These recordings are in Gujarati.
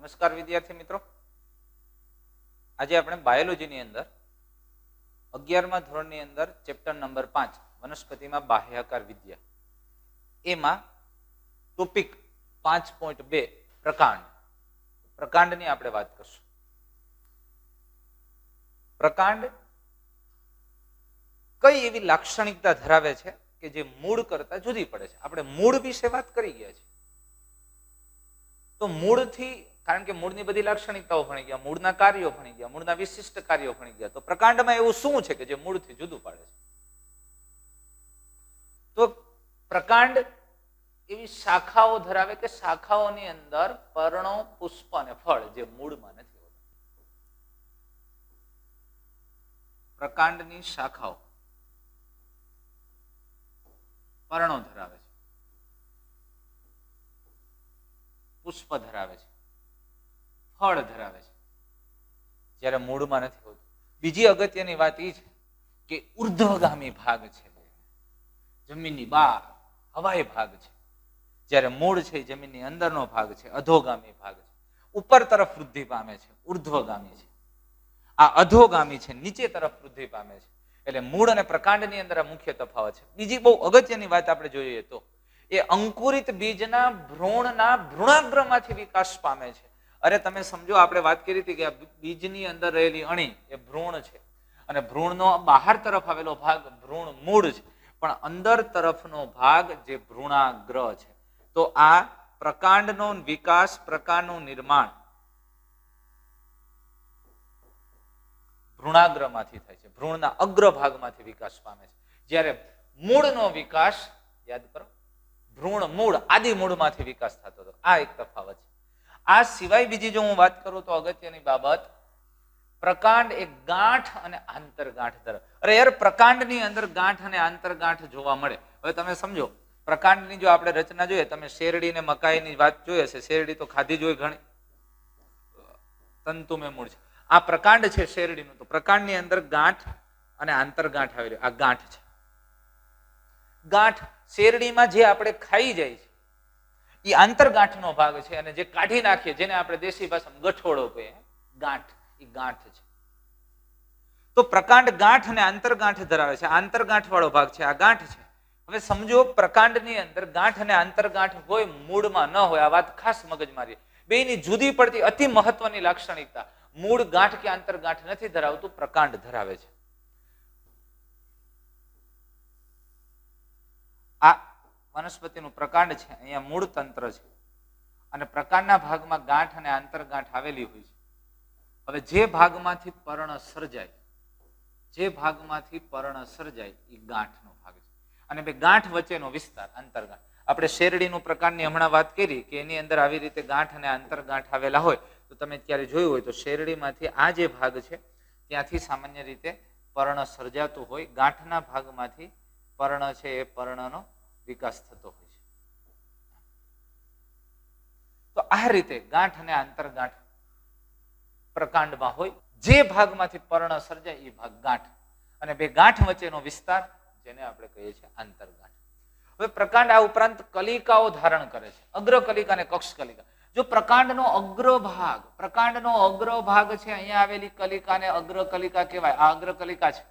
નમસ્કાર વિદ્યાર્થી મિત્રો, આજે આપણે બાયોલોજીની અંદર 11મા ધોરણની અંદર ચેપ્ટર નંબર 5 વનસ્પતિમાં બાહ્યાકાર વિદ્યા એમાં ટોપિક 5.2 પ્રકાંડની આપણે વાત કરશું. પ્રકાંડ કઈ એવી લાક્ષણિકતા ધરાવે છે કે જે મૂળ કરતા જુદી પડે છે? આપણે મૂળ વિશે વાત કરી ગયા છીએ. તો મૂળથી, કારણ કે મૂળની બધી લાક્ષણિકતાઓ ભણી ગયા, મૂળના કાર્યો ભણી ગયા, મૂળના વિશિષ્ટ કાર્યો ભણી ગયા, તો પ્રકાંડમાં એવું શું છે કે જે મૂળથી જુદું પાડે છે? તો પ્રકાંડ એવી શાખાઓ ધરાવે કે શાખાઓની અંદર પર્ણો, પુષ્પ અને ફળ જે મૂળમાં નથી હોતા. પ્રકાંડની શાખાઓ પર્ણો ધરાવે છે, પુષ્પ ધરાવે છે, ફળ ધરાવે છે, જ્યારે મૂળમાં નથી હોતું. બીજી અગત્યની વાત એ છે કે ઉર્ધ્વગામી ભાગ છે, જમીનની બહાર હવાઈ ભાગ છે, જ્યારે મૂળ છે જમીનની અંદરનો ભાગ છે, અધોગામી ભાગ છે, ઉપર તરફ વૃદ્ધિ પામે છે, ઉર્ધ્વગામી છે. આ અધોગામી છે, નીચે તરફ વૃદ્ધિ પામે છે. એટલે મૂળ અને પ્રકાંડની અંદર આ મુખ્ય તફાવત છે. બીજી બહુ અગત્યની વાત આપણે જોઈએ તો એ અંકુરિત બીજના ભ્રૂણના ભ્રૂણાગ્રમાંથી વિકાસ પામે છે. અરે તમે સમજો, આપણે વાત કરી હતી કે બીજની અંદર રહેલી અણી એ ભ્રૂણ છે અને ભ્રૂણનો બહાર તરફ આવેલો ભાગ ભ્રૂણ મૂળ છે, પણ અંદર તરફનો ભાગ જે ભ્રૂણાગ્ર છે. તો આ પ્રકાંડનો વિકાસ, પ્રકાંડનું નિર્માણ ભ્રૂણાગ્રમાંથી થાય છે, ભ્રૂણના અગ્રભાગમાંથી વિકાસ પામે છે. જ્યારે મૂળનો વિકાસ, યાદ કરો, ભ્રૂણ મૂળ આદિ મૂળમાંથી વિકાસ થતો હતો. આ એક તફાવત છે. આ સિવાય બીજી જો હું વાત કરું તો અગત્યની બાબત, પ્રકાંડ એક ગાંઠ અને આંતરગાંઠ તરફ. અરે યાર, પ્રકાંડની અંદર ગાંઠ અને આંતરગાંઠ જોવા મળે. હવે તમે સમજો, પ્રકાંડની જો આપણે રચના જોઈએ, તમે શેરડી ને મકાઈની વાત જોઈ હશે. શેરડી તો ખાધી જ હોય ઘણી, તંતુમય મૂળ છે. આ પ્રકાંડ છે શેરડીનું. તો પ્રકાંડની અંદર ગાંઠ અને આંતરગાંઠ આવેલી. આ ગાંઠ છે. ગાંઠ શેરડીમાં જે આપણે ખાઈ જાય છે એ આંતરગાંઠનો ભાગ છે, અને જે કાઢી નાખીએ, જેને આપણે દેશી ભાષામાં ગઠોડો કહીએ, ગાંઠ, એ ગાંઠ છે. તો પ્રકાંડ ગાંઠ અને આંતરગાંઠ ધરાવે છે. આંતરગાંઠ વાળો ભાગ છે, આ ગાંઠ છે. હવે સમજો, પ્રકાંડની અંદર ગાંઠ અને આંતરગાંઠ હોય, મૂળમાં ન હોય. આ વાત ખાસ મગજમારી. બેની જુદી પડતી અતિ મહત્વની લાક્ષણિકતા, મૂળ ગાંઠ કે આંતરગાંઠ નથી ધરાવતું, પ્રકાંડ ધરાવે છે. આ વનસ્પતિનું પ્રકાંડ છે, અહીંયા મૂળ તંત્ર છે, અને પ્રકાંડના ભાગમાં ગાંઠ અને આંતરગાંઠ આવેલી હોય છે. હવે જે ભાગમાંથી પર્ણ સર્જાય, જે ભાગમાંથી પર્ણ સર્જાય એ ગાંઠનો ભાગ છે, અને બે ગાંઠ વચ્ચેનો વિસ્તાર આંતરગાંઠ. આપણે શેરડીનું પ્રકાંડની હમણાં વાત કરી કે એની અંદર આવી રીતે ગાંઠ અને આંતરગાંઠ આવેલા હોય. તો તમે ક્યારે જોયું હોય તો શેરડીમાંથી આ જે ભાગ છે ત્યાંથી સામાન્ય રીતે પર્ણ સર્જાતું હોય, ગાંઠના ભાગમાંથી પર્ણ છે એ પર્ણનો વિકાસ થતો હોય છે. તો આ રીતે ગાંઠ અને આંતરગાંઠ પ્રકાંડમાં હોય. જે ભાગમાંથી પર્ણ સર્જાય એ ભાગ ગાંઠ, અને બે ગાંઠ વચ્ચેનો વિસ્તાર જેને આપણે કહીએ છીએ આંતરગાંઠ. હવે પ્રકાંડ આ ઉપરાંત કલિકાઓ ધારણ કરે છે, અગ્રકલિકા અને કક્ષ કલિકા. જો પ્રકાંડનો અગ્રભાગ, પ્રકાંડનો અગ્રભાગ છે, અહીંયા આવેલી કલિકાને અગ્રકલિકા કહેવાય. આ અગ્રકલિકા છે.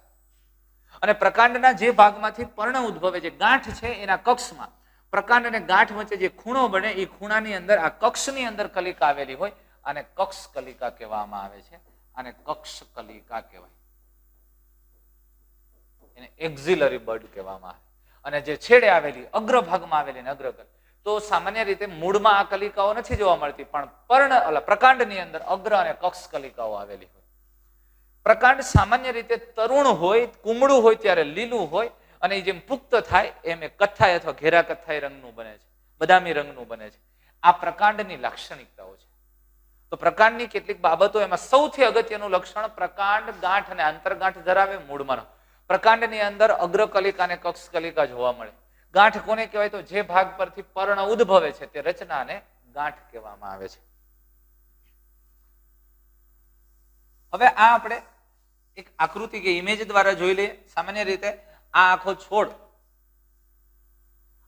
અને પ્રકાંડના જે ભાગમાંથી પર્ણ ઉદ્ભવે છે, ગાંઠ છે, એના કક્ષમાં પ્રકાંડ અને ગાંઠ વચ્ચે જે ખૂણો બને એ ખૂણાની અંદર આ કક્ષની અંદર કલિકા આવેલી હોય, અને કક્ષ કલિકા કહેવામાં આવે છે. અને કક્ષ કલિકા કહેવાય, એને એક્ઝિલરી બડ કહેવામાં આવે. અને જે છેડે આવેલી, અગ્રભાગમાં આવેલી ને અગ્રકલિકા, તો સામાન્ય રીતે મૂળમાં આ કલિકાઓ નથી જોવા મળતી, પણ પ્રકાંડની અંદર અગ્ર અને કક્ષ કલિકાઓ આવેલી હોય. પ્રકાંડ સામાન્ય રીતે તરુણ હોય, કુમળું હોય ત્યારે લીલું હોય, અને જેમ પુખ્ત થાય એમ એ કથ્થાઈ અથવા ઘેરા કથ્થાઈ રંગનું બને છે, બદામી રંગનું બને છે. આ પ્રકાંડની લાક્ષણિકતાઓ છે. તો પ્રકાંડની કેટલીક બાબતો, એમાં સૌથી અગત્યનું લક્ષણ, પ્રકાંડ ગાંઠ અને આંતરગાંઠ ધરાવે, મૂળમાં. પ્રકાંડની અંદર અગ્રકલિકા અને કક્ષ કલિકા જોવા મળે. ગાંઠ કોને કહેવાય? તો જે ભાગ પરથી પર્ણ ઉદ્ભવે છે તે રચનાને ગાંઠ કહેવામાં આવે છે. હવે આ આપણે એક આકૃતિ કે ઇમેજ દ્વારા જોઈ લઈએ. સામાન્ય રીતે આ આખો છોડ,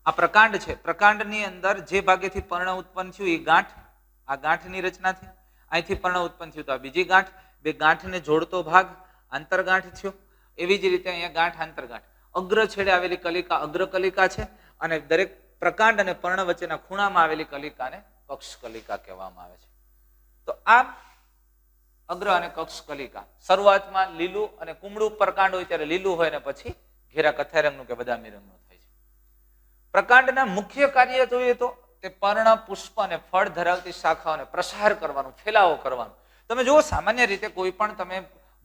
આ પ્રકાંડ છે. પ્રકાંડની અંદર જે ભાગેથી પર્ણ ઉત્પન્ન થયું એ ગાંઠ, આ ગાંઠની રચનાથી અહીંથી પર્ણ ઉત્પન્ન થયું તો આ બીજી ગાંઠ, બે ગાંઠને જોડતો ભાગ આંતરગાંઠ થયો. એવી જ રીતે અહીંયા ગાંઠ આંતરગાંઠ, અગ્ર છેડે આવેલી કલિકા અગ્ર કલિકા છે અને દરેક પ્રકાંડ અને પર્ણ વચ્ચેના ખૂણામાં આવેલી કલિકાને કક્ષ કલિકા કહેવામાં આવે છે. તો આ અગ્ર અને કક્ષ કલિકા શરૂઆતમાં લીલું અને કુમળું પ્રકાંડ હોય ત્યારે લીલું હોય અને પછી ઘેરા કથ્થાઈ રંગનું કે બદામી રંગનું થાય છે. પ્રકાંડના મુખ્ય કાર્ય જોઈએ તો તે પર્ણ, પુષ્પ અને ફળ ધરાવતી શાખાઓને પ્રસાર કરવાનું, ફેલાવો કરવાનું. તમે જુઓ સામાન્ય રીતે કોઈ પણ તમે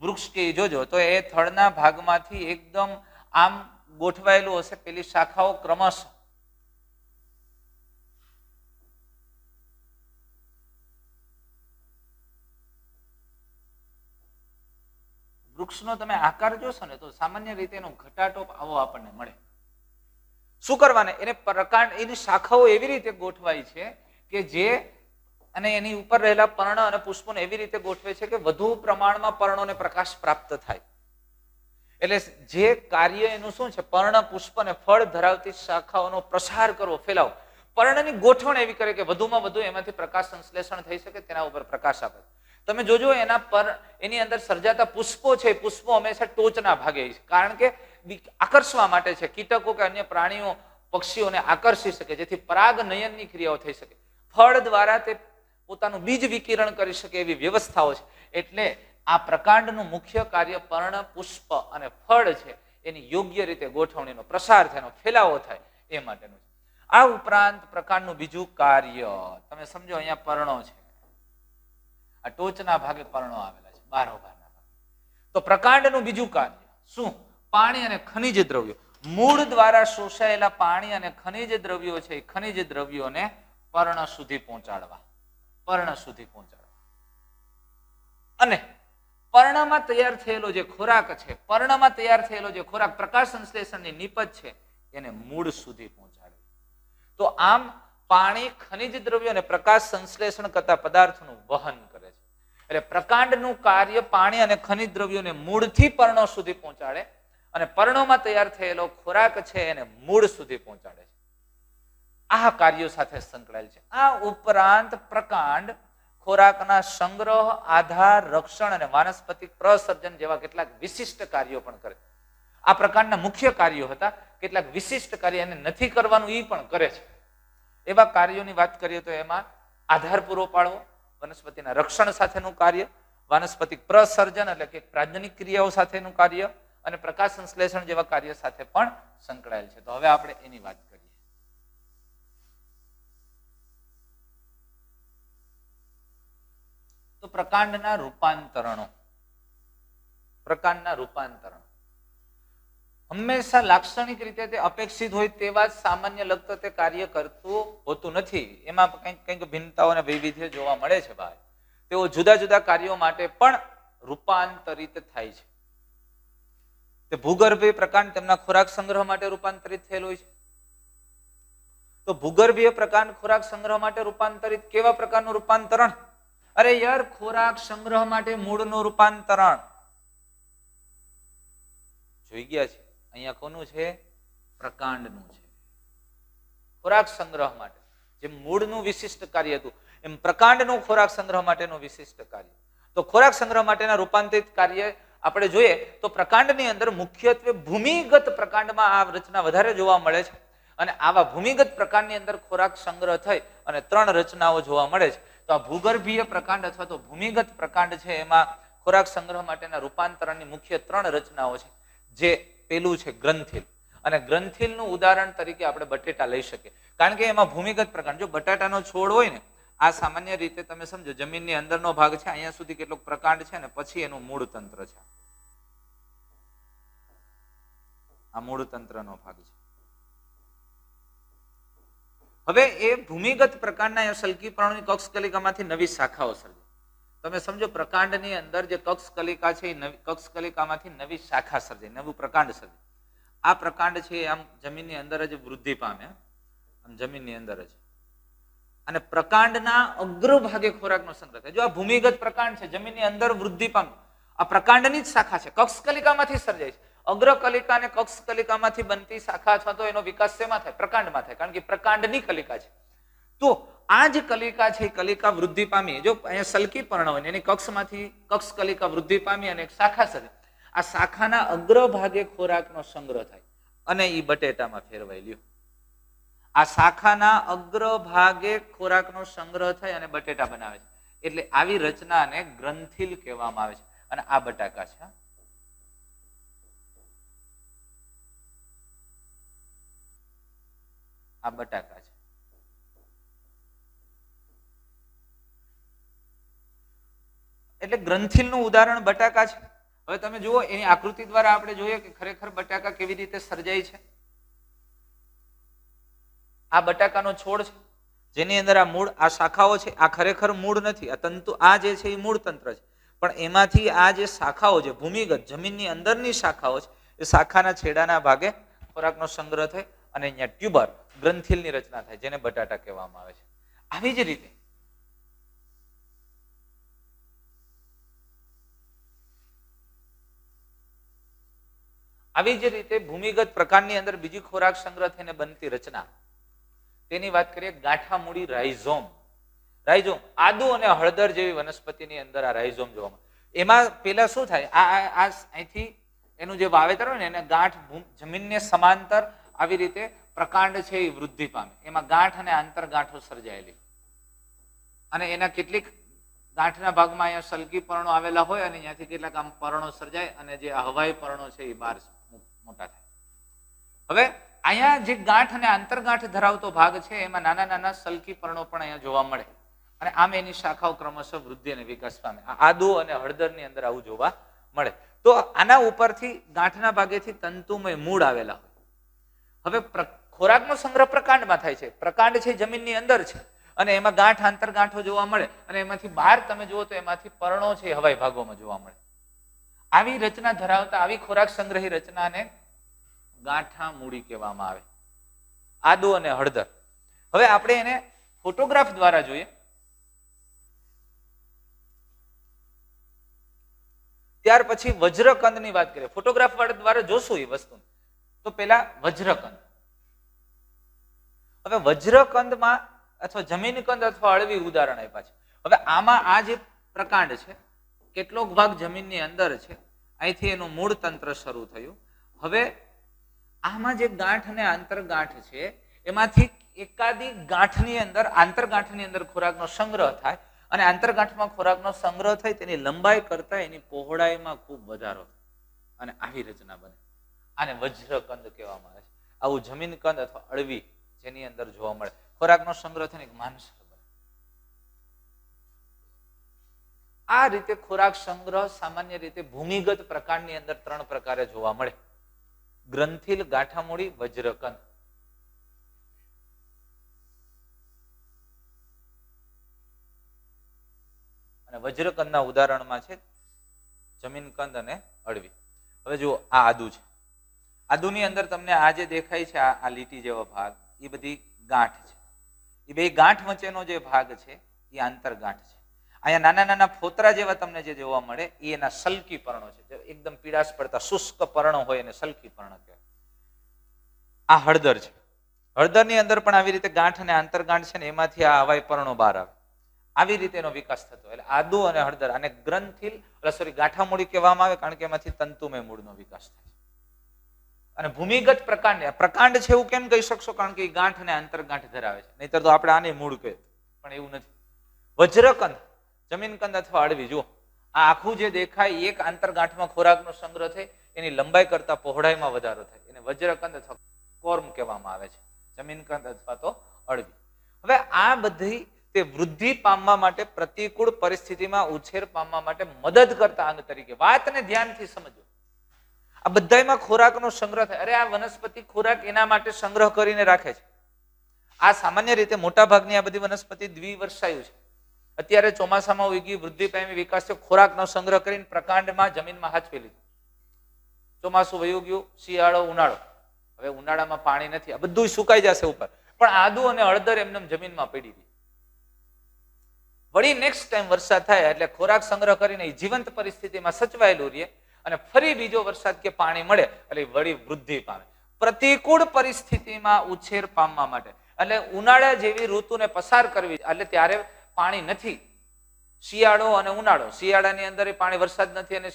વૃક્ષ કે જોજો તો એ થડના ભાગમાંથી એકદમ આમ ગોઠવાયેલું હશે, પેલી શાખાઓ ક્રમશઃ વૃક્ષનો તમે આકાર જોશો ને તો સામાન્ય રીતે એનો ઘટાટોપ આવો આપણને મળે. શું કરવાને, એને પ્રકાંડ, એની શાખાઓ એવી રીતે ગોઠવાય છે કે જે અને એની ઉપર રહેલા પર્ણ અને પુષ્પોને એવી રીતે ગોઠવે છે કે વધુ પ્રમાણમાં પર્ણોને પ્રકાશ પ્રાપ્ત થાય. એટલે જે કાર્ય એનું શું છે, પર્ણ, પુષ્પ અને ફળ ધરાવતી શાખાઓનો પ્રસાર કરવો, ફેલાવો. પર્ણની ગોઠવણ એવી કરે કે વધુમાં વધુ એમાંથી પ્રકાશ સંશ્લેષણ થઈ શકે, તેના ઉપર પ્રકાશ આપે. તમે જોજો એના પર એની અંદર સર્જાતા પુષ્પો છે, પુષ્પો હંમેશા ટોચના ભાગે છે, કારણ કે આકર્ષવા માટે છે, કીટકો કે અન્ય પ્રાણીઓ પક્ષીઓને આકર્ષી શકે, જેથી પરાગ નયનની ક્રિયાઓ થઈ શકે. ફળ દ્વારા તે પોતાનું બીજ વિકિરણ કરી શકે એવી વ્યવસ્થાઓ છે. એટલે આ પ્રકાંડનું મુખ્ય કાર્ય પર્ણ, પુષ્પ અને ફળ છે એની યોગ્ય રીતે ગોઠવણીનો પ્રસાર થાય, ફેલાવો થાય એ માટેનું છે. આ ઉપરાંત પ્રકાંડનું બીજું કાર્ય તમે સમજો, અહીંયા પર્ણો છે, આ ટોચના ભાગે પર્ણો આવેલા છે, બારોબારના ભાગે. તો પ્રકાંડનું બીજું કાર્ય શું? પાણી અને ખનિજ દ્રવ્યો, મૂળ દ્વારા શોષાયેલા પાણી અને ખનિજ દ્રવ્યો છે, એ ખનિજ દ્રવ્યોને પર્ણ સુધી પહોંચાડવા, પર્ણ સુધી પહોંચાડવા. અને પર્ણમાં તૈયાર થયેલો જે ખોરાક છે, પર્ણમાં તૈયાર થયેલો જે ખોરાક પ્રકાશ સંશ્લેષણની નિપજ છે, એને મૂળ સુધી પહોંચાડવી. તો આમ પાણી, ખનિજ દ્રવ્યો અને પ્રકાશ સંશ્લેષણ કરતા પદાર્થોનું વહન કરે છે. એટલે પ્રકાંડનું કાર્ય પાણી અને ખનિજ દ્રવ્યોને મૂળથી પર્ણો સુધી પહોંચાડે અને પર્ણોમાં તૈયાર થયેલો ખોરાક છે એને મૂળ સુધી પહોંચાડે છે. આ કાર્યો સાથે સંકળાયેલ છે. આ ઉપરાંત પ્રકાંડ ખોરાકના સંગ્રહ, આધાર, રક્ષણ અને વાનસ્પતિક પ્રસર્જન જેવા કેટલાક વિશિષ્ટ કાર્યો પણ કરે. આ પ્રકારના મુખ્ય કાર્યો હતા. કેટલાક વિશિષ્ટ કાર્ય એને નથી કરવાનું એ પણ કરે છે. એવા કાર્યોની વાત કરીએ તો એમાં આધાર પૂરો પાડવો, વનસ્પતિના રક્ષણ સાથેનું કાર્ય, વાનસ્પતિક પ્રસર્જન એટલે કે પ્રાજનિક ક્રિયાઓ સાથેનું કાર્ય અને પ્રકાશ સંશ્લેષણ જેવા કાર્ય સાથે પણ સંકળાયેલ છે. તો હવે આપણે એની વાત કરીએ. તો પ્રકાંડના રૂપાંતરણો, પ્રકાંડના રૂપાંતરણો હંમેશા લાક્ષણિક રીતે તે અપેક્ષિત હોય તેવા જ સામાન્ય લગતો તે કાર્ય કરતું હોતું નથી. એમાં કંઈક ભિન્નતાઓ અને વૈવિધ્ય જોવા મળે છે. ભાઈ તેઓ જુદા જુદા કાર્યો માટે પણ રૂપાંતરિત થાય છે. તે ભૂગર્ભીય પ્રકાંડ તેમના ખોરાક સંગ્રહ માટે રૂપાંતરિત થયેલ હોય છે. તો ભૂગર્ભીય પ્રકાંડ ખોરાક સંગ્રહ માટે રૂપાંતરિત, કેવા પ્રકારનું રૂપાંતરણ? અરે યાર, ખોરાક સંગ્રહ માટે મૂળનું રૂપાંતરણ જોઈ ગયા છે. અહીંયા કોનું છે? પ્રકાંડનું છે. ખોરાક સંગ્રહ માટે જેમ મૂળનું વિશિષ્ટ કાર્ય હતું એમ પ્રકાંડનું ખોરાક સંગ્રહ માટેનું વિશિષ્ટ કાર્ય. તો ખોરાક સંગ્રહ માટેના રૂપાંતરિત કાર્ય આપણે જોઈએ તો પ્રકાંડની અંદર મુખ્યત્વે ભૂમિગત પ્રકાંડમાં આ રચના વધારે જોવા મળે છે. અને આવા ભૂમિગત પ્રકાંડની અંદર ખોરાક સંગ્રહ થઈ અને 3 રચનાઓ જોવા મળે છે. તો આ ભૂગર્ભીય પ્રકાંડ અથવા તો ભૂમિગત પ્રકાંડ છે એમાં ખોરાક સંગ્રહ માટેના રૂપાંતરણની મુખ્ય 3 રચનાઓ છે. જે પેલું છે ગ્રંથિલ, અને ગ્રંથિલનું ઉદાહરણ તરીકે આપણે બટેટા લઈ શકીએ, કારણ કે એમાં ભૂમિગત પ્રકાંડ, જો બટાટાનો છોડ હોય ને, આ સામાન્ય રીતે તમે સમજો જમીનની અંદરનો ભાગ છે, અહીંયા સુધી કેટલોક પ્રકાંડ છે અને પછી એનું મૂળ તંત્ર છે. આ મૂળ તંત્રનો ભાગ છે. હવે એ ભૂમિગત પ્રકાંડના સલ્કીપર્ણોની કક્ષ કલિકામાંથી નવી શાખાઓ સર્જે. તમે સમજો પ્રકાંડની અંદર જે કક્ષ કલિકા છે એ નવી કક્ષ કલિકામાંથી નવી શાખા સર્જે, નવું પ્રકાંડ સર્જે. આ પ્રકાંડ છે આમ જમીનની અંદર જ વૃદ્ધિ પામે, આમ જમીનની અંદર જ. અને પ્રકાંડના અગ્રભાગે ખોરાકનો સંગ્રહ થાય. જો આ ભૂમિગત પ્રકાંડ છે, જમીનની અંદર વૃદ્ધિ પામે, આ પ્રકાંડની જ શાખા છે, કક્ષ કલિકામાંથી સર્જાય છે. અગ્ર કલિકા અને કક્ષ કલિકામાંથી બનતી શાખા અથવા તો એનો વિકાસ શેમાં થાય? પ્રકાંડમાં થાય, કારણ કે પ્રકાંડની કલિકા છે. તો આ જ કલિકા છે, કલિકા વૃદ્ધિ પામી, જો અહીંયા સલકી પર્ણ હોય એની કક્ષમાંથી કક્ષ કલિકા વૃદ્ધિ પામી અને એક શાખા સરે, આ શાખાના અગ્રભાગે ખોરાકનો સંગ્રહ થાય અને એ બટેટામાં ફેરવાઈ લ્યો. આ શાખાના અગ્રભાગે ખોરાકનો સંગ્રહ થાય અને બટેટા બનાવે છે, એટલે આવી રચનાને ગ્રંથિલ કહેવામાં આવે છે. અને આ બટાકા છે, આ બટાકા છે. એટલે ગ્રંથિલનું ઉદાહરણ બટાકા છે. હવે તમે જુઓ એની આકૃતિ દ્વારા આપણે જોઈએ કે ખરેખર બટાકા કેવી રીતે સર્જાય છે. આ બટાકાનો છોડ છે જેની અંદર આ મૂળ, આ શાખાઓ છે. આ ખરેખર મૂળ નથી, આ તંતુ, આ જે છે એ મૂળ તંત્ર છે. પણ એમાંથી આ જે શાખાઓ છે, ભૂમિગત જમીનની અંદરની શાખાઓ છે, એ શાખાના છેડાના ભાગે ખોરાકનો સંગ્રહ થાય અને અહીંયા ટ્યુબર ગ્રંથિલની રચના થાય, જેને બટાટા કહેવામાં આવે છે. આવી જ રીતે ભૂમિગત પ્રકારની અંદર બીજી ખોરાક સંગ્રહ થઈને બનતી રચના, તેની વાત કરીએ ગાંઠા મૂડી રાઇઝોમ. રાઇઝોમ આદુ અને હળદર જેવી વનસ્પતિની અંદર આ રાઇઝોમ જોવા મળે. એમાં પેલા શું થાય, આ અહીંથી એનું જે વાવેતર હોય ને એને ગાંઠ જમીનને સમાંતર આવી રીતે પ્રકાંડ છે એ વૃદ્ધિ પામે. એમાં ગાંઠ અને આંતરગાંઠો સર્જાયેલી અને એના કેટલીક ગાંઠના ભાગમાં અહીંયા સલકી પર્ણો આવેલા હોય અને અહીંયાથી કેટલાક આમ પર્ણો સર્જાય અને જે હવાઈ પર્ણો છે એ બહાર મોટા થાય. હવે અહીંયા જે ગાંઠ અને આંતરગાંઠ ધરાવતો ભાગ છે એમાં નાના નાના સલકી પર્ણો પણ અહીંયા જોવા મળે અને આમ એની શાખાઓ ક્રમશઃ વૃદ્ધિ અને વિકાસ પામે. આદુ અને હળદરની અંદર આવું જોવા મળે. તો આના ઉપરથી ગાંઠના ભાગેથી તંતુમય મૂળ આવેલા હોય. હવે ખોરાકનો સંગ્રહ પ્રકાંડમાં થાય છે. પ્રકાંડ છે જમીનની અંદર છે અને એમાં ગાંઠ આંતરગાંઠો જોવા મળે અને એમાંથી બહાર તમે જુઓ તો એમાંથી પર્ણો છે હવાઈ ભાગોમાં જોવા મળે. આવી રચના ધરાવતા આવી ખોરાક સંગ્રહી રચનાને ગાંઠા મૂડી કહેવામાં આવે. આદુ અને હળદર. હવે આપણે એને ફોટોગ્રાફ દ્વારા જોઈએ. ત્યાર પછી વજ્રકંદની વાત કરીએ. ફોટોગ્રાફ દ્વારા જોશું એ વસ્તુ. તો પેલા વજ્રકંદ. હવે વજ્રકંદમાં અથવા જમીન કંદ અથવા અળવી ઉદાહરણ આપ્યા છે. હવે આમાં આ જે પ્રકાંડ છે કેટલોક ભાગ જમીનની અંદર છે, અહીંથી એનું મૂળ તંત્ર શરૂ થયું. હવે આમાં જે ગાંઠ અને આંતરગાંઠ છે એમાંથી એકાદી ગાંઠની અંદર, આંતરગાંઠની અંદર ખોરાકનો સંગ્રહ થાય અને આંતરગાંઠમાં ખોરાકનો સંગ્રહ થાય તેની લંબાઈ કરતા એની પહોળાઈમાં ખૂબ વધારો થાય અને આવી રચના બને. આને વજ્રકંદ કહેવામાં આવે છે. આવું જમીન કંદ અથવા અળવી જેની અંદર જોવા મળે. ખોરાકનો સંગ્રહ થઈને એક માનસર બને. આ રીતે ખોરાક સંગ્રહ સામાન્ય રીતે ભૂમિગત પ્રકારની અંદર 3 પ્રકારે જોવા મળે: ગ્રંથિલ, ગાંઠામૂળી, વજ્રકંદ. અને વજ્રકંદના ઉદાહરણમાં છે જમીન કંદ અને અળવી. હવે જુઓ, આ આદુ છે. આદુની અંદર તમને આ જે દેખાય છે આ લીટી જેવો ભાગ, એ બધી ગાંઠ છે. એ બે ગાંઠ વચ્ચેનો જે ભાગ છે એ આંતરગાંઠ છે. અહીંયા નાના નાના ફોતરા જેવા તમને જે જોવા મળે એ એના સલકી પર્ણો છે. એકદમ પીળાશ પડતા શુષ્ક પર્ણો હોય એને સલકી પર્ણ કહેવાય. આ હળદર છે. હળદરની અંદર પણ આવી રીતે ગાંઠ અને આંતરગાંઠ છે ને એમાંથી આ હવાઈ પર્ણો બહાર આવે. આવી રીતે એનો વિકાસ થતો. એટલે આદુ અને હળદર આને ગ્રંથિલ ગાંઠામૂળી કહેવામાં આવે, કારણ કે એમાંથી તંતુમય મૂળનો વિકાસ થાય છે. અને ભૂમિગત પ્રકાંડ છે એવું કેમ કહી શકશો? કારણ કે એ ગાંઠ અને આંતરગાંઠ ધરાવે છે. નહીતર તો આપણે આને મૂળ કહીએ, પણ એવું નથી. વજ્રકંદ, જમીન કંદ અથવા અળવી, જુઓ આ આખું જે દેખાય એક આંતરગાંઠમાં ખોરાકનો સંગ્રહ થાય, એની લંબાઈ કરતા પહોળાઈમાં વધારો થાય. એને વજ્રકંદ અથવા કોર્મ કહેવામાં આવે છે. જમીન કંદ અથવા તો અળવી. હવે આ બધી તે વૃદ્ધિ પામવા માટે, પ્રતિકૂળ પરિસ્થિતિમાં ઉછેર પામવા માટે મદદ કરતા અંગ તરીકે. વાતને ધ્યાનથી સમજો. આ બધામાં ખોરાકનો સંગ્રહ થાય. અરે આ વનસ્પતિ ખોરાક એના માટે સંગ્રહ કરીને રાખે છે. આ સામાન્ય રીતે મોટા ભાગની આ બધી વનસ્પતિ દ્વિવર્ષાયુ છે. અત્યારે ચોમાસામાં ઉગી, વૃદ્ધિ પામી, વિકાસ થયો, ખોરાકનો સંગ્રહ કરીને પ્રકાંડમાં જમીનમાં હાચવી લીધું. ચોમાસું વયું ગયું, શિયાળો, ઉનાળો. હવે ઉનાળામાં પાણી નથી, આ બધું સુકાઈ જશે ઉપર, પણ આદુ અને હળદર એમને જમીનમાં પડી ગઈ. વળી નેક્સ્ટ ટાઈમ વરસાદ થાય એટલે ખોરાક સંગ્રહ કરીને જીવંત પરિસ્થિતિમાં સચવાયેલું રહે અને ફરી બીજો વરસાદ કે પાણી મળે એટલે વળી વૃદ્ધિ પામે. પ્રતિકૂળ પરિસ્થિતિમાં ઉછેર પામવા માટે એટલે ઉનાળા જેવી ઋતુને પસાર કરવી, એટલે ત્યારે પાણી નથી. શિયાળો અને ઉનાળો, શિયાળાની અંદર પાણી વરસાદ નથી અને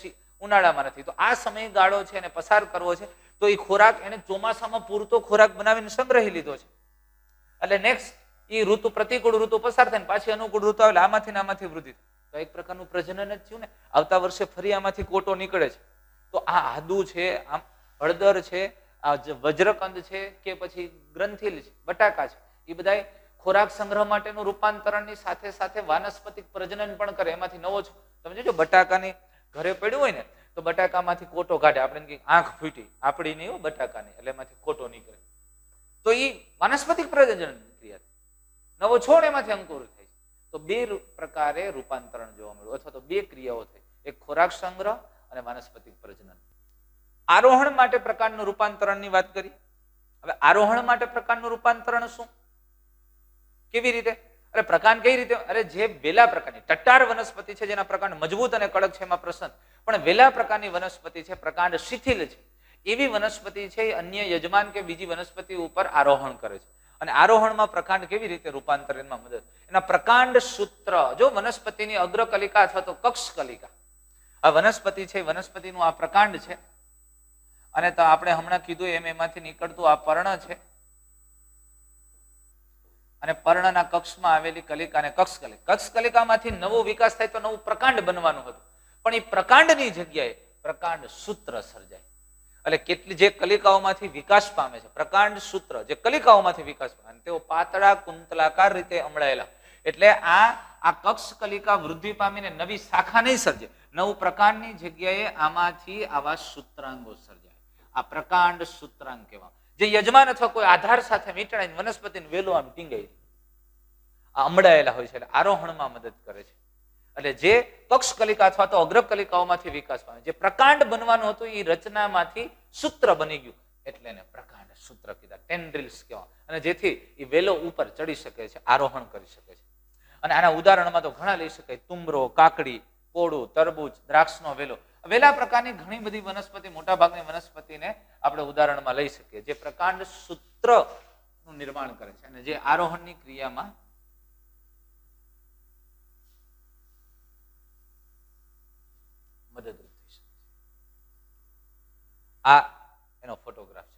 ઉનાળામાં નથી. તો આ સમયગાળો છે એને પસાર કરવો છે. તો એ ખોરાક એને ચોમાસામાં પૂરતો ખોરાક બનાવીને સંગ્રહી લીધો છે. એટલે નેક્સ્ટ એ ઋતુ, પ્રતિકૂળ ઋતુ પસાર થાય ને પાછી અનુકૂળ ઋતુ આવે, આમાંથી ને આમાંથી વૃદ્ધિ થાય. તો એક પ્રકારનું પ્રજનન જ થયું ને. આવતા વર્ષે ફરી આમાંથી કોટો નીકળે છે. તો આ આદુ છે, આમ હળદર છે, આ વજ્રકંદ છે કે પછી ગ્રંથિલ છે, બટાકા છે, એ બધા ખોરાક સંગ્રહ માટેનું રૂપાંતરણની સાથે સાથે વાનસ્પતિક પ્રજનન પણ કરે. એમાંથી નવો જ તમે જોજો, બટાકાની ઘરે પડ્યું હોય ને તો બટાકામાંથી કોટો કાઢે. આપણે આંખ ફૂટી, આપણી નહીં હોય બટાકાની, એટલે એમાંથી કોટો નીકળે. તો એ વાનસ્પતિક પ્રજનન ક્રિયા, નવો છોડ એમાંથી અંકુર થાય છે. તો બે પ્રકારે રૂપાંતરણ જોવા મળ્યું, અથવા તો બે ક્રિયાઓ થઈ, એક ખોરાક સંગ્રહ અને વાનસ્પતિક પ્રજનન. આરોહણ માટે પ્રકાંડનું રૂપાંતરણની વાત કરી. હવે આરોહણ માટે પ્રકાંડનું રૂપાંતરણ શું, કેવી રીતે? અરે પ્રકાંડ કઈ રીતે? અરે જે વેલા પ્રકારની ટટ્ટાર વનસ્પતિ છે જેના પ્રકાંડ મજબૂત અને કડક છે એમાં પ્રસન્ન, પણ વેલા પ્રકારની વનસ્પતિ છે, પ્રકાંડ શિથિલ છે, એવી વનસ્પતિ છે અન્ય યજમાન કે બીજી વનસ્પતિ ઉપર આરોહણ કરે છે. અને આરોહણમાં પ્રકાંડ કેવી રીતે રૂપાંતરણમાં મદદ? એના પ્રકાંડ સૂત્ર, જો વનસ્પતિની અગ્રકલિકા અથવા તો કક્ષકલિકા, આ વનસ્પતિ છે, વનસ્પતિનું આ પ્રકાંડ છે, અને તો આપણે હમણાં કીધું એમ એમાંથી નીકળતું આ પર્ણ છે, અને પર્ણના કક્ષમાં આવેલી કલિકા અને કક્ષકલિકા. કક્ષકલિકામાંથી નવો વિકાસ થાય તો નવું પ્રકાંડ બનવાનું હતું, પણ એ પ્રકાંડની જગ્યાએ પ્રકાંડ સૂત્ર સર્જાય. એટલે કેટલી જે કલિકાઓમાંથી વિકાસ પામે છે, પ્રકાંડ સૂત્ર જે કલિકાઓમાંથી વિકાસ પામે, તેઓ પાતળા કુંતલાકાર રીતે અમળાયેલા. એટલે આ કક્ષકલિકા વૃદ્ધિ પામીને નવી શાખા નહીં સર્જે, નવું પ્રકાંડની જગ્યાએ આમાંથી આવા સૂત્રાંગો સર્જાય. આ પ્રકાંડ સૂત્રાંગ કહેવાય. જે યજમાન અથવા કોઈ આધાર સાથે વીંટળાઈને વનસ્પતિને વેલો આમ ટીંગાઈ આ અમડાયેલા હોય છે, એટલે આરોહણમાં મદદ કરે છે. એટલે જે કક્ષકલિકા અથવા તો અગ્રકલિકાઓમાંથી વિકાસ પામે, જે પ્રકાંડ બનવાનું હતું એ રચનામાંથી સૂત્ર બની ગયું, એટલે એને પ્રકાંડ સૂત્ર કીધા, ટેન્ડ્રિલ્સ કહેવાય. અને જેથી એ વેલો ઉપર ચડી શકે છે, આરોહણ કરી શકે છે. અને આના ઉદાહરણમાં તો ઘણા લઈ શકાય, તુંબરો, કાકડી, કોળું, તરબૂચ, દ્રાક્ષનો વેલો. વેલા પ્રકારની ઘણી બધી વનસ્પતિ, મોટા ભાગની વનસ્પતિને આપણે ઉદાહરણમાં લઈ શકીએ, જે પ્રકાંડ સૂત્રનું નિર્માણ કરે છે અને જે આરોહણની ક્રિયામાં મદદરૂપ થઈ શકે છે. આ એનો ફોટોગ્રાફ છે.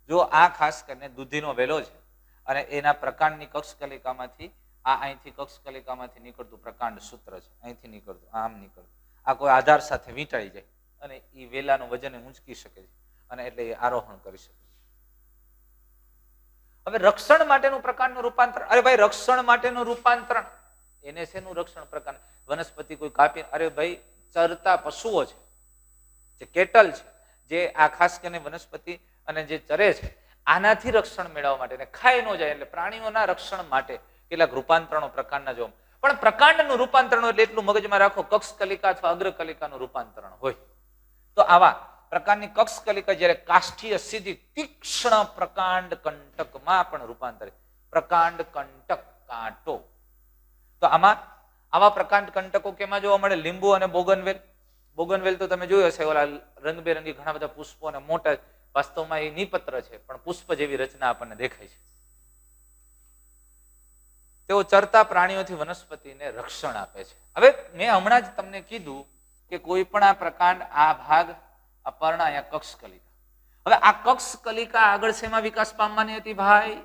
જો આ ખાસ કરીને દૂધીનો વેલો છે અને એના પ્રકાંડની કક્ષકલિકામાંથી અહીંથી કક્ષકલિકામાંથી નીકળતું પ્રકાંડ સૂત્ર છે, અહીંથી નીકળતું, આમ નીકળતું, આ કોઈ આધાર સાથે વીંટાઈ જાય અને એ વેલાનું વજન ઊંચકી શકે છે, અને એટલે એ આરોહણ કરી શકે છે. હવે રક્ષણ માટેનું પ્રકારનું રૂપાંતરણ. અરે ભાઈ, રક્ષણ માટેનું રૂપાંતરણ, એને શેનું રક્ષણ પ્રકાર? વનસ્પતિ કોઈ કાપી, અરે ભાઈ ચરતા પશુઓ છે, જે કેટલ છે, જે આ ખાસ કરીને વનસ્પતિ અને જે ચરે છે, આનાથી રક્ષણ મેળવવા માટે, ખાઈ ન જાય, એટલે પ્રાણીઓના રક્ષણ માટે કેટલાક રૂપાંતરણો પ્રકારના જોવા. પણ પ્રકાંડનું રૂપાંતરણ એટલે એટલું મગજમાં રાખો, કક્ષકલિકા અથવા અગ્રકલિકાનું રૂપાંતરણ હોય. તો આવા પ્રકારની કક્ષકલિકા જ્યારે કાષ્ઠીય સીધી તીક્ષ્ણ પ્રકાંડ કંટકમાં પણ રૂપાંતરિત, પ્રકાંડ કંટક કાંટો. તો આમાં આવા પ્રકાંડ કંટકો કેમાં જોવા મળે? લીંબુ અને બોગનવેલ. બોગનવેલ તો તમે જોયું હશે, ઓલા રંગબેરંગી ઘણા બધા પુષ્પો અને મોટા, વાસ્તવમાં એ નિપત્ર છે પણ પુષ્પ જેવી રચના આપણને દેખાય છે. તેઓ ચરતા પ્રાણીઓથી વનસ્પતિને રક્ષણ આપે છે. હવે મેં હમણાં જ તમને કીધું કે કોઈ પણ આ પ્રકાંડ, આ ભાગ, આ પર્ણ, અહીંયા કક્ષકલિકા. હવે આ કક્ષકલિકા આગળ શેમાં વિકાસ પામવાની હતી ભાઈ?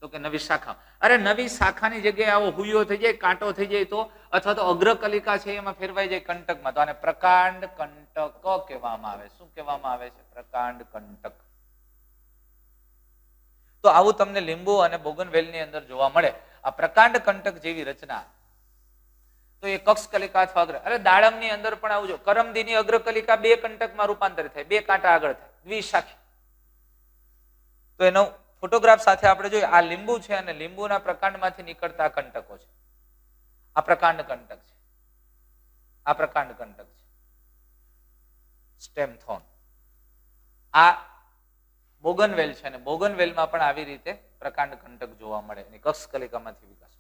તો કે નવી શાખા. અરે નવી શાખાની જગ્યાએ આવો હુયો થઈ જાય, કાંટો થઈ જાય તો, અથવા તો અગ્રકલિકા છે એમાં ફેરવાઈ જાય કંટકમાં, તો આને પ્રકાંડ કંટક કહેવામાં આવે. શું કહેવામાં આવે છે? પ્રકાંડ કંટક. તો આવું તમને લીંબુ અને બોગનવેલની અંદર જોવા મળે. આ પ્રકાંડ કંટક જેવી રચના, તો એ કક્ષકલિકા અથવા અગ્ર. અરે દાડમની અંદર પણ આવું જો, કરમદીની અગ્રકલિકા બે કંટકમાં રૂપાંતરિત થાય, બે કાંટા આગળ થાય, દ્વિશાખી. તો એનો ફોટોગ્રાફ સાથે આપણે જોઈએ. આ લીંબુ છે અને લીંબુના પ્રકાંડમાંથી નીકળતા કંટકો છે. આ પ્રકાંડ કંટક છે, આ પ્રકાંડ કંટક છે, સ્ટેમ થોર્ન. આ બોગનવેલ છે અને બોગનવેલમાં પણ આવી રીતે પ્રકાંડ કંટક જોવા મળે, એની કક્ષકલિકામાંથી વિકાસ.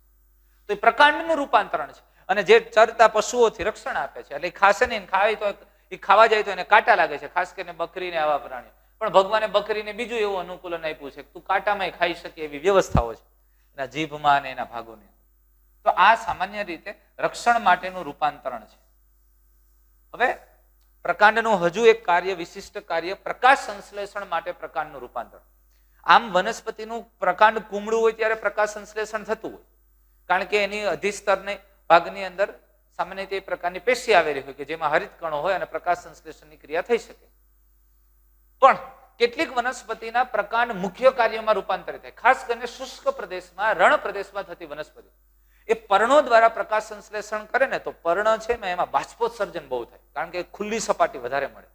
તો એ પ્રકાંડનું રૂપાંતરણ છે. અને જે ચરતા પશુઓથી રક્ષણ આપે છે, એટલે ખાશે નહીં, ખાય તો એ ખાવા જાય તો એને કાંટા લાગે છે, ખાસ કરીને બકરીને આવા પ્રાણીઓ. પણ ભગવાને બકરીને બીજું એવું અનુકૂલન આપ્યું છે કે તું કાંટામાં ખાઈ શકે એવી વ્યવસ્થાઓ છે એના જીભમાં અને એના ભાગોની. તો આ સામાન્ય રીતે રક્ષણ માટેનું રૂપાંતરણ છે. હવે પ્રકાંડનું હજુ એક કાર્ય, વિશિષ્ટ કાર્ય, પ્રકાશ સંશ્લેષણ માટે પ્રકાંડનું રૂપાંતરણ. આમ વનસ્પતિનું પ્રકાંડ કુમળું હોય ત્યારે પ્રકાશ સંશ્લેષણ થતું હોય, કારણ કે એની અધિસ્તરની ભાગની અંદર સામાન્ય રીતે એ પ્રકારની પેશી આવેલી હોય કે જેમાં હરિતકણો હોય અને પ્રકાશ સંશ્લેષણની ક્રિયા થઈ શકે. પણ કેટલીક વનસ્પતિના પ્રકાંડ મુખ્ય કાર્યમાં રૂપાંતરિત થાય, ખાસ કરીને શુષ્ક પ્રદેશમાં, રણ પ્રદેશમાં થતી વનસ્પતિ એ પર્ણો દ્વારા પ્રકાશ સંશ્લેષણ કરે ને તો પર્ણ છે ને એમાં બાષ્પોત્સર્જન બહુ થાય, કારણ કે ખુલ્લી સપાટી વધારે મળે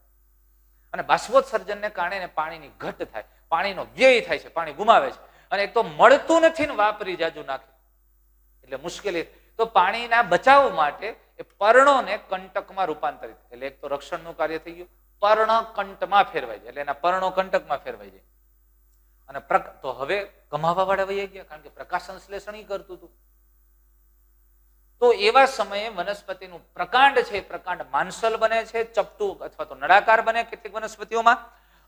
અને બાષ્પોત્સર્જનને કારણે પાણીની ઘટ થાય, પાણીનો વ્યય થાય છે, પાણી ગુમાવે છે. અને એક તો મળતું નથી ને વાપરી જાજુ નાખે એટલે મુશ્કેલી. તો પાણીના બચાવ માટે એ પર્ણોને કંટકમાં રૂપાંતરિત, એટલે એક તો રક્ષણનું કાર્ય થઈ ગયું, પર્ણ કંટમાં ફેરવાઈ જાય એટલે એના પર્ણો કંટકમાં ફેરવાઈ જાય. અને તો હવે કમાવા વાળા વહી ગયા, કારણ કે પ્રકાશ સંશ્લેષણ કરતું હતું. તો એવા સમયે વનસ્પતિનું પ્રકાંડ છે, પ્રકાંડ માંસલ બને છે, ચપટું અથવા તો નળાકાર બને કેટલીક વનસ્પતિઓમાં,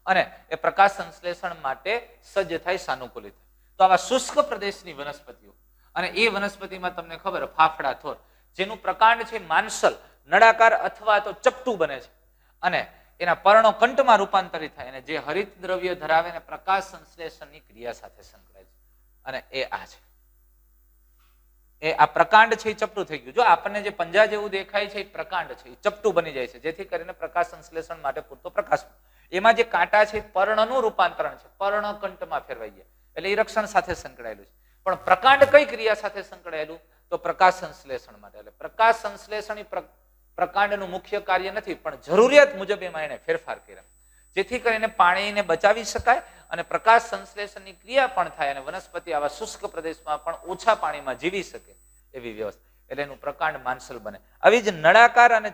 અને એ પ્રકાશ સંશ્લેષણ માટે સજ્જ થાય, સાનુકૂલિત થાય. તો આવા શુષ્ક પ્રદેશની વનસ્પતિઓ, અને એ વનસ્પતિમાં તમને ખબર ફાફડા થોર, જેનું પ્રકાંડ છે માંસલ, નળાકાર અથવા તો ચપટું બને છે અને એના પર્ણો કંટમાં રૂપાંતરિત થાય અને જે હરિત દ્રવ્ય ધરાવે ને પ્રકાશ સંશ્લેષણની ક્રિયા સાથે સંકળાય છે. અને એ આ છે, એ આ પ્રકાંડ છે એ ચપટું થઈ ગયું. જો આપણને જે પંજા જેવું દેખાય છે એ પ્રકાંડ છે, એ ચપટું બની જાય છે, જેથી કરીને પ્રકાશ સંશ્લેષણ માટે પૂરતો પ્રકાશ. એમાં જે કાંટા છે પર્ણનું રૂપાંતરણ છે, પર્ણ કંટમાં ફેરવાઈ ગયા એટલે એ રક્ષણ સાથે સંકળાયેલું છે. પણ પ્રકાંડ કઈ ક્રિયા સાથે સંકળાયેલું? તો પ્રકાશ સંશ્લેષણ માટે. એટલે પ્રકાશ સંશ્લેષણ પ્રકાંડનું મુખ્ય કાર્ય નથી, પણ જરૂરિયાત મુજબ એમાં એને ફેરફાર કર્યા, જેથી કરીને પાણીને બચાવી શકાય અને પ્રકાશ સંશ્લેષણની ક્રિયા પણ થાય અને વનસ્પતિ આવા શુષ્ક પ્રદેશમાં પણ ઓછા પાણીમાં જીવી શકે એવી વ્યવસ્થા. એટલે એનું પ્રકાંડ માંસલ બને. આવી જ નળાકાર અને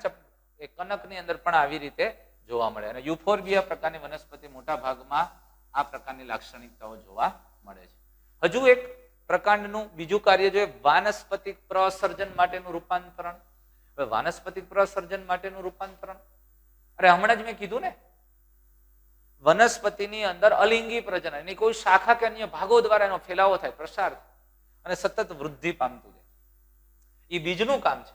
એ કનકની અંદર પણ આવી રીતે જોવા મળે. અને યુફોર્બિયા પ્રકારની વનસ્પતિ મોટા ભાગમાં આ પ્રકારની લાક્ષણિકતાઓ જોવા મળે છે. હજુ એક પ્રકાંડનું બીજું કાર્ય જોઈએ, વાનસ્પતિક પ્રસર્જન માટેનું રૂપાંતરણ. હવે વાનસ્પતિક પ્રસર્જન માટેનું રૂપાંતરણ, અરે હમણાં જ મેં કીધું ને, વનસ્પતિની અંદર અલિંગી પ્રજનન, એની કોઈ શાખા કે અન્ય ભાગો દ્વારા એનો ફેલાવો થાય, પ્રસાર થાય અને સતત વૃદ્ધિ પામતું જાય. એ બીજનું કામ છે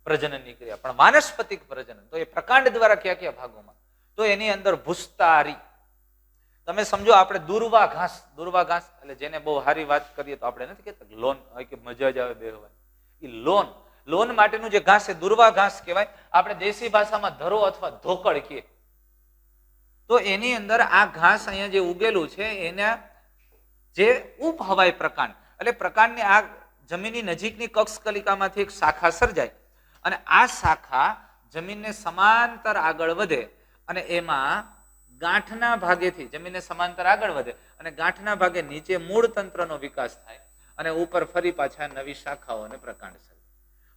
પ્રજનનની ક્રિયા. પણ વાનસ્પતિક પ્રજનન તો એ પ્રકાંડ દ્વારા કયા કયા ભાગોમાં? તો એની અંદર ભૂસ્તારી, તમે સમજો આપણે દુર્વા ઘાસ, દુર્વા ઘાસ એટલે જેને બહુ સારી વાત કરીએ તો આપણે નથી કહેતા લોન હોય કે મજા જ આવે બેહવાની, એ લોન, લોન માટેનું જે ઘાસ છે દુર્વા ઘાસ કહેવાય. આપણે દેશી ભાષામાં ધરો અથવા ધોકડ કહીએ. તો એની અંદર આ ઘાસ અહીંયા જે ઉગેલું છે એના જે ઉપહવાય પ્રકાંડ, એટલે પ્રકાંડની આ જમીનની નજીકની કક્ષકલિકામાંથી એક શાખા સર્જાય અને આ શાખા જમીનને સમાંતર આગળ વધે અને એમાં ગાંઠના ભાગેથી જમીનને સમાંતર આગળ વધે અને ગાંઠના ભાગે નીચે મૂળ તંત્રનો વિકાસ થાય અને ઉપર ફરી પાછા નવી શાખાઓ અને પ્રકાંડ સર્જાય.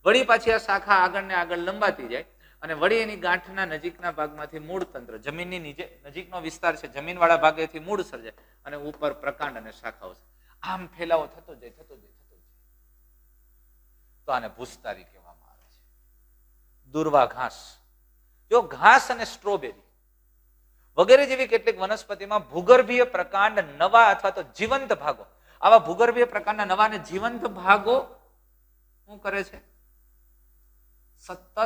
વળી પાછી આ શાખા આગળ ને આગળ લંબાતી જાય અને વળી એની ગાંઠના નજીકના ભાગમાંથી મૂળ તંત્ર, જમીનની નીચે નજીકનો વિસ્તાર છે, જમીનવાળા ભાગેથી મૂળ સર્જાય અને ઉપર પ્રકાંડ અને શાખાઓ. આમ ફેલાવો થતો જાય, થતો જાય, થતો જાય. તો આને ભૂસ્તારી કહેવામાં આવે છે. દુર્વા ઘાસ, જો ઘાસ અને સ્ટ્રોબેરી વગેરે જેવી કેટલીક વનસ્પતિમાં ભૂગર્ભીય પ્રકાંડ નવા અથવા તો જીવંત ભાગો, આવા ભૂગર્ભીય પ્રકારના નવા અને જીવંત ભાગો શું કરે છે? સતત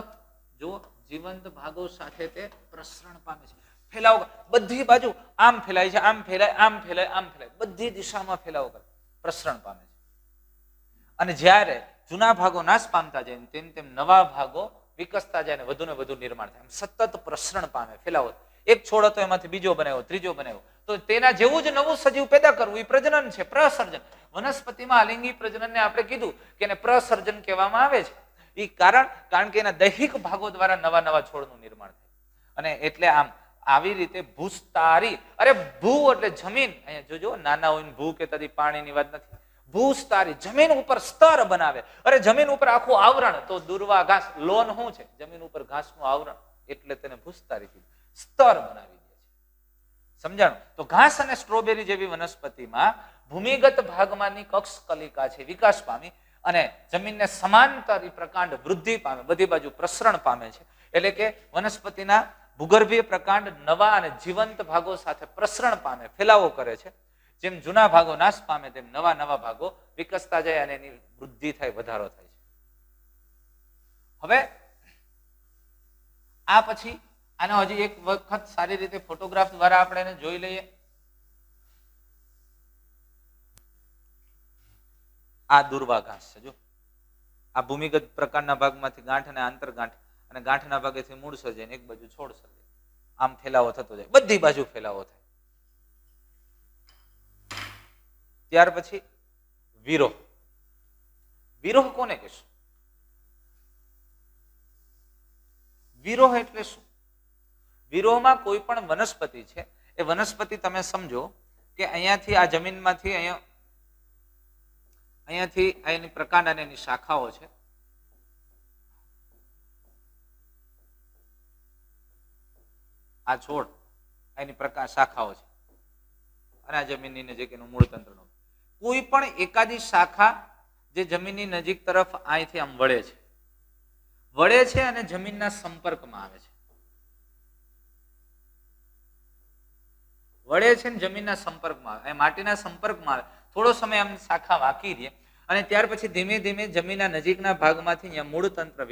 જો જીવંત ભાગો સાથે તે પ્રસરણ પામે છે, ફેલાવો, બધી બાજુ આમ ફેલાય છે, આમ ફેલાય, આમ ફેલાય, આમ ફેલાય, બધી દિશામાં ફેલાવો કરે, પ્રસરણ પામે છે. અને જ્યારે જૂના ભાગો નાશ પામતા જાય તેમ તેમ નવા ભાગો વિકસતા જાય અને વધુ ને વધુ નિર્માણ થાય, સતત પ્રસરણ પામે, ફેલાવો. એક છોડ હતો એમાંથી બીજો બનાવ્યો, ત્રીજો બનાવ્યો, તો તેના જેવું જ નવું સજીવ પેદા કરવું એ પ્રજનન છે, પ્રસર્જન. વનસ્પતિમાં અલિંગી પ્રજનનને આપણે કીધું કે એને પ્રસર્જન કહેવામાં આવે છે. એ કારણ કે એના દૈહિક ભાગો દ્વારા નવા નવા છોડનું નિર્માણ થાય. અને એટલે આમ આવી રીતે ભૂસ્તારી, અરે ભૂ એટલે જમીન, અહીંયા જોજો નાના હોય ભૂ કહેતા પાણીની વાત નથી, ભૂસ્તારી જમીન ઉપર સ્તર બનાવે. અરે જમીન ઉપર આખું આવરણ, તો દુર્વા ઘાસ, લોન શું છે? જમીન ઉપર ઘાસનું આવરણ, એટલે તેને ભૂસ્તારી કીધું, સ્તર બનાવી દે છે. સમજાણું? તો ઘાસ અને સ્ટ્રોબેરી જેવી વનસ્પતિમાં ભૂમિગત ભાગમાંની કક્ષકલિકા છે વિકાસ પામી અને જમીનને સમાંતર પ્રકાંડ વૃદ્ધિ પામે, બધી બાજુ પ્રસરણ પામે છે. એટલે કે વનસ્પતિના ભૂગર્ભીય પ્રકાંડ નવા અને જીવંત ભાગો સાથે પ્રસરણ પામે, ફેલાવો કરે છે. જેમ જૂના ભાગો નાશ પામે તેમ નવા નવા ભાગો વિકસતા જાય અને એની વૃદ્ધિ થાય, વધારો થાય છે. હવે આ પછી આનો હજી એક વખત સારી રીતે ફોટોગ્રાફ દ્વારા આપણે એને જોઈ લઈએ. આ દુર્વા ઘાસ છે. જો આ ભૂમિગત પ્રકારના ભાગમાંથી ગાંઠ અને આંતરગાંઠ અને ગાંઠના ભાગેથી મૂળ સર્જાય, એક બાજુ છોડ સર્જાય, આમ ફેલાવો થતો જાય, બધી બાજુ ફેલાવો થાય. ત્યાર પછી વિરોહ. વિરોહ કોને કહેશું? વિરોહ એટલે શું? વિરોહમાં કોઈ પણ વનસ્પતિ છે, એ વનસ્પતિ તમે સમજો કે અહીંયાથી આ જમીનમાંથી અહીંયાથી એની પ્રકાંડ અને એની શાખાઓ છે. આ છોડ એની શાખાઓ છે અને આ જમીનની નજીક એનું મૂળ તંત્રનો કોઈ પણ એકાદી શાખા જે જમીનની નજીક તરફ અહીંથી આમ વળે છે અને જમીનના સંપર્કમાં આવે છે. વળે છે ને જમીનના સંપર્કમાં આવે, માટીના સંપર્કમાં આવે, થોડો સમય આમ શાખા વાંકી રહે અને ત્યાર પછી ધીમે ધીમે જમીનના નજીકના ભાગમાંથી અહીંયા મૂળ તંત્ર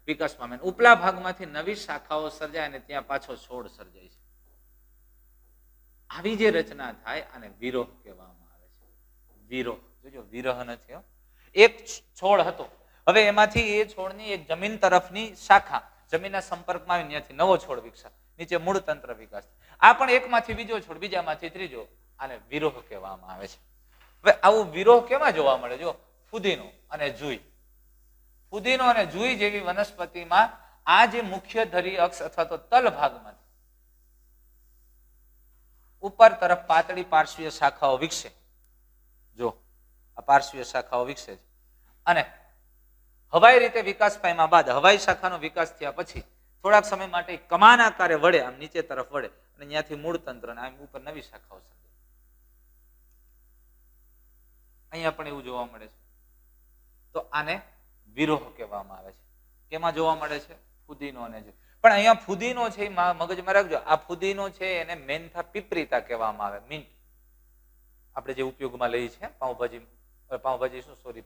વિકાસ પામે, ઉપલા ભાગમાંથી નવી શાખાઓ સર્જાય અને ત્યાં પાછો છોડ સર્જાય છે. આવી જે રચના થાય અને વિરોહ કહેવામાં આવે છે. વિરોહ, જોજો વિરહ નથી. એક છોડ હતો, હવે એમાંથી એ છોડની એક જમીન તરફની શાખા જમીનના સંપર્કમાં આવી, ત્યાંથી નવો છોડ વિકસે, નીચે મૂળ તંત્ર વિકાસ. આ પણ એકમાંથી બીજો છોડ, બીજામાંથી ત્રીજો, આને વિરોહ કહેવામાં આવે છે. હવે આવું વિરોહ કેમાં જોવા મળે? જો ફુદીનો અને જુઈ. ફુદીનો અને જુઈ જેવી વનસ્પતિમાં આ જે મુખ્ય ધરી અક્ષ અથવા તો તલ ભાગમાંથી ઉપર તરફ પાતળી પાર્શ્વીય શાખાઓ વિકસે. જો આ પાર્શ્વીય શાખાઓ વિકસે છે અને હવાઈ રીતે વિકાસ પામ્યા બાદ, હવાઈ શાખાનો વિકાસ થયા પછી થોડાક સમય માટે કમાન આકારે વળે, આમ નીચે તરફ વળે અને ત્યાંથી મૂળ તંત્ર અને આમ ઉપર નવી શાખાઓ સર્જાય. અહીંયા પણ એવું જોવા મળે છે. તો આને વિરોહ કહેવામાં આવે છે. કેમાં જોવા મળે છે? ફુદીનો અને જુઈ. પણ અહીંયા ફુદીનો છે, મગજમાં રાખજો, આ ફુદીનો છે એને મેન્થા પિપરીતા કહેવામાં આવે. મિન્ટ આપણે જે ઉપયોગમાં લઈએ છીએ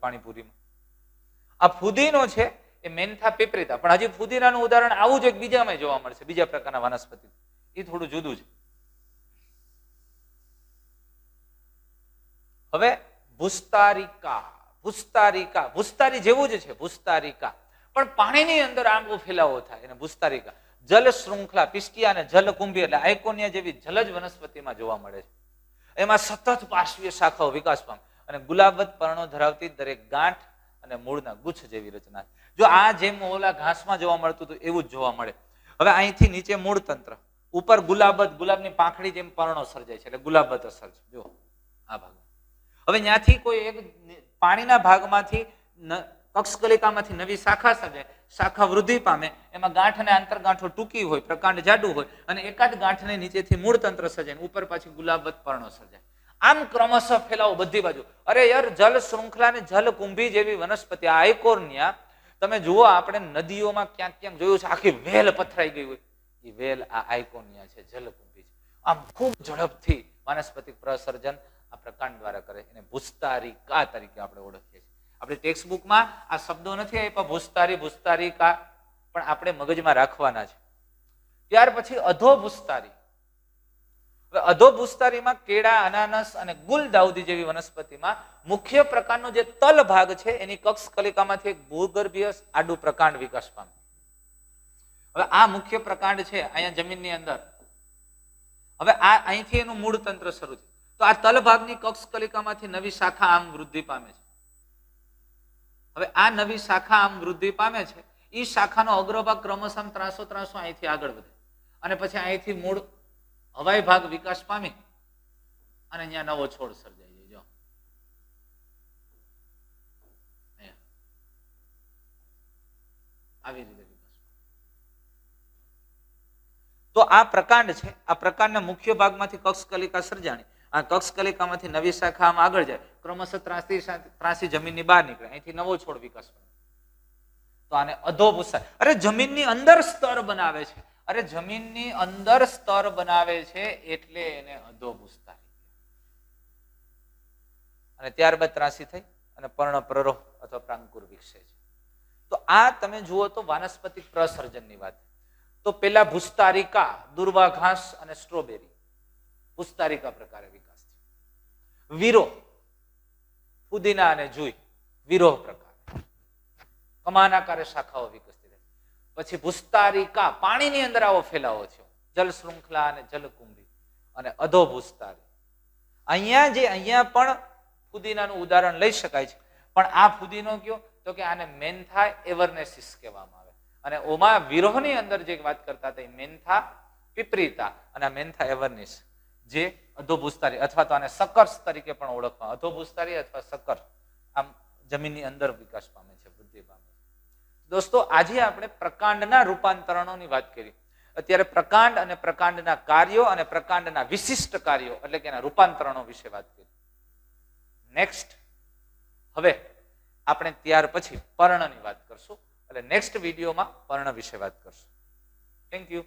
પાણીપુરીમાં. આ ફુદીનો છે એ મેન્થા પિપરીતા, પણ હજી ફુદીનાનું ઉદાહરણ આવું જ એક બીજામાં જોવા મળશે, બીજા પ્રકારના વનસ્પતિ. એ થોડું જુદું છે. હવે ભૂસ્તારિકા. ભૂસ્તારી જેવું જ છે ભૂસ્તારિકા, પણ પાણીની અંદર આંબો ફેલાવો થાય એને ભૂસ્તારિકા. જલ શૃંખલા, પિસ્ટિયા અને જલકુંભી એટલે આઇકોનિયા જેવી જલજ વનસ્પતિમાં જોવા મળે છે. એમાં સતત પાર્શ્વીય શાખાઓ વિકાસ પામે અને ગુલાબત પર્ણો ધરાવતી દરેક ગાંઠ અને મૂળના ગુચ્છ જેવી રચના. જો આ જેમ ઓલા ઘાસમાં જોવા મળતું હતું એવું જ જોવા મળે. હવે અહીંથી નીચે મૂળ તંત્ર, ઉપર ગુલાબત, ગુલાબની પાંખડી જેમ પર્ણો સર્જાય છે એટલે ગુલાબત સર્જ. જો આ ભાગ. હવે ત્યાંથી કોઈ એક પાણીના ભાગમાંથી કક્ષકલિકામાંથી નવી શાખા સર્જાય, શાખા વૃદ્ધિ પામે, એમાં ગાંઠ અને આંતરગાંઠો ટૂંકી હોય, પ્રકાંડ જાડું હોય અને એકાદ ગાંઠને નીચેથી મૂળ તંત્ર સર્જાય, ઉપર પાછી ગુલાબત પર્ણો સર્જાય. આમ ક્રમશઃ ફેલાવો બધી બાજુ. અરે યાર, જલ શૃંખલા ને જલ કુંભી જેવી વનસ્પતિ આઇકોનિયા તમે જુઓ, આપણે નદીઓમાં ક્યાંક ક્યાંક જોયું છે આખી વેલ પથરાઈ ગઈ હોય, એ વેલ આ આઇકોનિયા છે, જલકુંભી છે. આમ ખૂબ ઝડપથી વનસ્પતિ પ્રસર્જન આ પ્રકાંડ દ્વારા કરે, એને ભૂસ્તારિકા તરીકે આપણે ઓળખીએ છીએ. આપણે ટેક્સ્ટ બુકમાં આ શબ્દો નથી આપ્યા, ભૂસ્તારિકા, પણ આપણે મગજમાં રાખવાના છે. ત્યાર પછી અધોભૂસ્તારી. હવે અધોભૂસ્તારીમાં કેળા, અનાનસ અને ગુલદાઉદી જેવી વનસ્પતિમાં મુખ્ય પ્રકારનો જે તલ ભાગ છે એની કક્ષકલિકામાંથી એક ભૂગર્ભીય આડું પ્રકાંડ વિકાસ પામે. હવે આ મુખ્ય પ્રકાંડ છે અહીંયા જમીનની અંદર. હવે આ અહીંથી એનું મૂળ તંત્ર શરૂ છે. તો આ તલ ભાગની કક્ષકલિકામાંથી નવી શાખા આમ વૃદ્ધિ પામે છે. હવે આ નવી શાખા આમ વૃદ્ધિ પામે છે, એ શાખાનો અગ્રભાગ ક્રમશઃ ત્રાસો અહીંથી આગળ વધે અને પછી અહીંથી મૂળ હવાઈ ભાગ વિકાસ પામી અને અહીંયા નવો છોડ સર્જાઈ જાય. આવી રીતે વિકાસ. તો આ પ્રકાંડ છે, આ પ્રકાંડના મુખ્ય ભાગમાંથી કક્ષકલિકા સર્જાણી, આ કક્ષકલિકામાંથી નવી શાખા આમ આગળ જાય, ક્રમશઃ ત્રાસી જમીનની બહાર નીકળે, અહીંથી નવો છોડ વિકાસ પામે. તો આને અધોભૂસ્તારી. અરે જમીનની અંદર સ્તર બનાવે છે અરે જમીનની અંદર સ્તર બનાવે છે એટલે એને અધોભૂસ્તારી. અને ત્યારબાદ ત્રાસી થઈ અને પર્ણપ્રરોહ અથવા પ્રાંકુર વિકસે છે. તો આ તમે જુઓ તો વાનસ્પતિક પ્રસર્જનની વાત. તો પેલા ભૂસ્તારિકા, દુર્વા ઘાસ અને સ્ટ્રોબેરી ભૂસ્તારિકા પ્રકારે વિકાસ છે. વિરોહ, ફુદીના અને જુઈ વિરોહ પ્રકાર, કમાન આકારે શાખાઓ વિકસતી રહે. પછી ભૂસ્તારિકા, પાણીની અંદર આવો ફેલાવો છે, જલ શૃંખલા અને જલકુંભી અને અધોભૂસ્તારી. અહીંયા પણ ફુદીનાનું ઉદાહરણ લઈ શકાય છે, પણ આ ફુદીનો કયો તો કે આને મેન્થા એવરનેસિસ કહેવામાં આવે. અને ઓમાં વિરોહની અંદર જે વાત કરતા હતા એ મેન્થા પિપરિતા અને આ મેન્થા એવરનિસ જે અધોભૂસ્તારી અથવા તો આને સકર્સ તરીકે પણ ઓળખવામાં, અધોભૂસ્તારી અથવા સકર આમ જમીનની અંદર વિકાસ પામે છે, વૃદ્ધિ પામે છે. દોસ્તો, આજે આપણે પ્રકાંડના રૂપાંતરણોની વાત કરી. અત્યારે પ્રકાંડ અને પ્રકાંડના કાર્યો અને પ્રકાંડના વિશિષ્ટ કાર્યો એટલે કે એના રૂપાંતરણો વિશે વાત કરી. નેક્સ્ટ હવે આપણે ત્યાર પછી પર્ણની વાત કરશું. એટલે નેક્સ્ટ વિડીયોમાં પર્ણ વિશે વાત કરશું. Thank you.